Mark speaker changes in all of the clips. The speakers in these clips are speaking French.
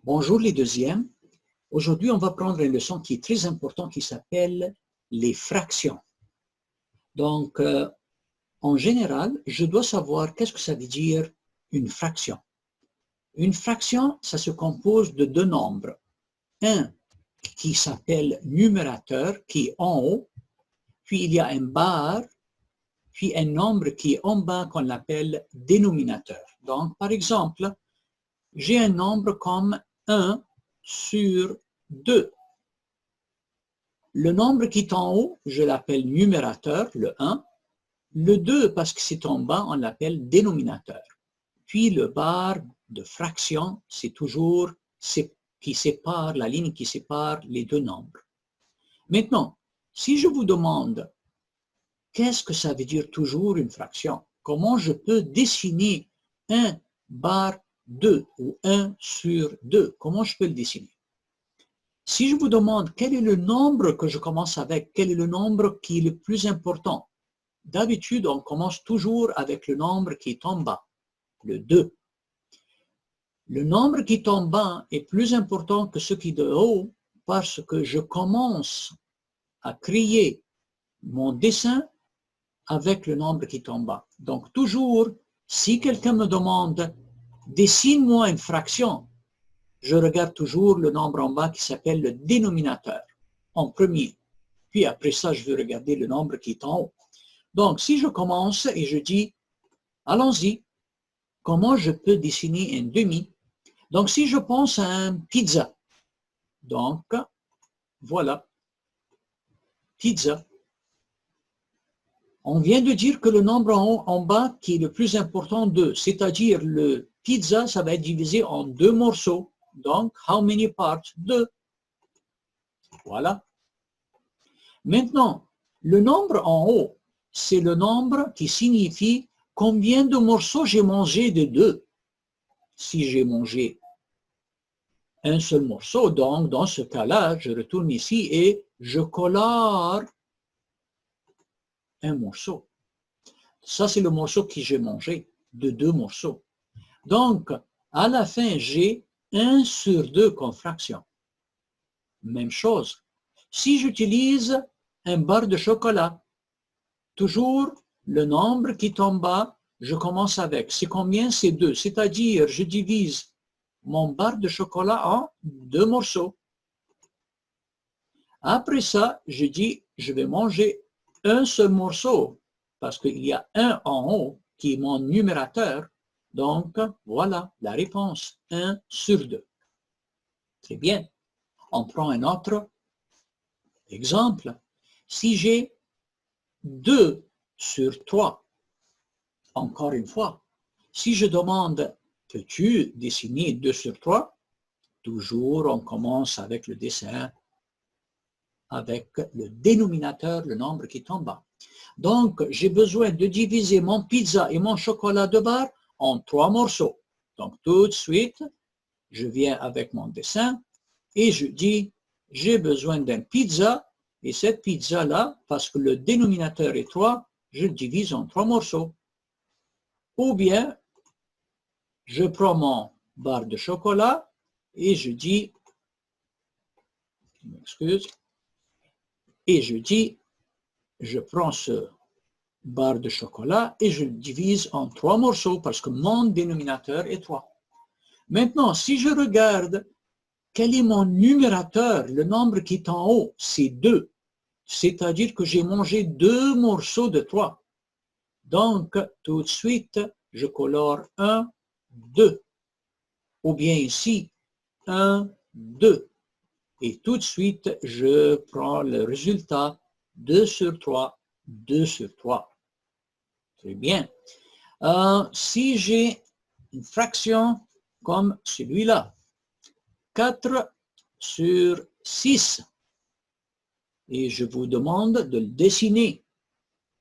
Speaker 1: Bonjour les deuxièmes. Aujourd'hui, on va prendre une leçon qui est très importante qui s'appelle les fractions. Donc, en général, je dois savoir qu'est-ce que ça veut dire une fraction. Une fraction, ça se compose de deux nombres. Un qui s'appelle numérateur, qui est en haut, puis il y a un bar, puis un nombre qui est en bas qu'on appelle dénominateur. Donc, par exemple, j'ai un nombre comme 1 sur 2. Le nombre qui est en haut, je l'appelle numérateur, le 1. Le 2, parce que c'est en bas, on l'appelle dénominateur. Puis le bar de fraction, c'est toujours qui sépare, la ligne qui sépare les deux nombres. Maintenant, si je vous demande qu'est-ce que ça veut dire toujours une fraction, comment je peux dessiner un bar 2 ou 1 sur 2, comment je peux le dessiner? Si je vous demande quel est le nombre que je commence avec, quel est le nombre qui est le plus important, d'habitude, on commence toujours avec le nombre qui est en bas, le 2. Le nombre qui est en bas est plus important que ce qui est de haut parce que je commence à créer mon dessin avec le nombre qui est en bas. Donc toujours, si quelqu'un me demande « dessine-moi une fraction », je regarde toujours le nombre en bas qui s'appelle le dénominateur en premier. Puis après ça, je vais regarder le nombre qui est en haut. Donc, si je commence et je dis « allons-y, comment je peux dessiner un demi ?» Donc, si je pense à un pizza, donc voilà, pizza. On vient de dire que le nombre en bas qui est le plus important, 2, c'est-à-dire le pizza, ça va être divisé en deux morceaux. Donc, how many parts? 2. Voilà. Maintenant, le nombre en haut, c'est le nombre qui signifie combien de morceaux j'ai mangé de 2. Si j'ai mangé un seul morceau, donc dans ce cas-là, je retourne ici et je colore un morceau. Ça, c'est le morceau que j'ai mangé, de 2 morceaux. Donc, à la fin, j'ai 1 sur 2 comme fraction. Même chose. Si j'utilise un bar de chocolat, toujours le nombre qui est en bas, je commence avec. C'est combien? C'est 2. C'est-à-dire, je divise mon bar de chocolat en 2 morceaux. Après ça, je dis, je vais manger un seul morceau parce qu'il y a 1 en haut qui est mon numérateur. Donc, voilà la réponse, 1 sur 2. Très bien. On prend un autre exemple. Si j'ai 2 sur 3, encore une fois, si je demande, peux-tu dessiner 2 sur 3? Toujours, on commence avec le dessin, avec le dénominateur, le nombre qui est en bas. Donc, j'ai besoin de diviser mon pizza et mon chocolat de bar en 3 morceaux. Donc, tout de suite, je viens avec mon dessin et je dis, j'ai besoin d'une pizza et cette pizza-là, parce que le dénominateur est 3, je le divise en 3 morceaux. Ou bien, je prends mon bar de chocolat et je dis, je m'excuse, et je dis, je prends ce barre de chocolat et je le divise en 3 morceaux parce que mon dénominateur est 3. Maintenant, si je regarde quel est mon numérateur, le nombre qui est en haut, c'est 2. C'est-à-dire que j'ai mangé 2 morceaux de 3. Donc, tout de suite, je colore 1, 2. Ou bien ici, 1, 2. Et tout de suite, je prends le résultat 2 sur 3, 2 sur 3. Très bien. Si j'ai une fraction comme celui-là, 4 sur 6, et je vous demande de le dessiner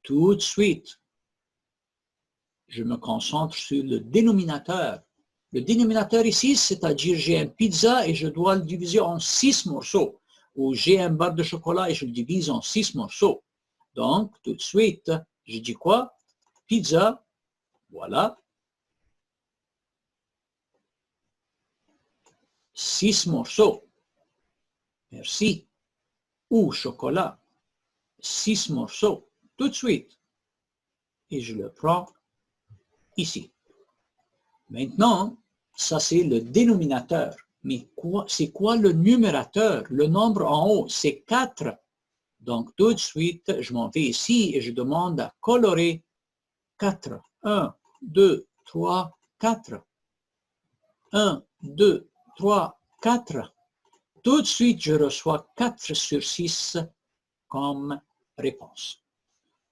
Speaker 1: tout de suite. Je me concentre sur le dénominateur. Le dénominateur ici, c'est-à-dire j'ai un pizza et je dois le diviser en 6 morceaux, ou j'ai un bar de chocolat et je le divise en 6 morceaux. Donc, tout de suite, je dis quoi? Pizza, voilà. 6 morceaux. Merci. Ou chocolat. 6 morceaux. Tout de suite. Et je le prends ici. Maintenant, ça c'est le dénominateur. Mais c'est quoi le numérateur? Le nombre en haut, c'est 4. Donc tout de suite, je m'en vais ici et je demande à colorer 4. 1, 2, 3, 4. 1, 2, 3, 4. Tout de suite, je reçois 4 sur 6 comme réponse.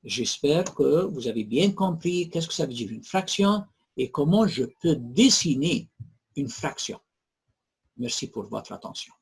Speaker 1: J'espère que vous avez bien compris qu'est-ce que ça veut dire une fraction et comment je peux dessiner une fraction. Merci pour votre attention.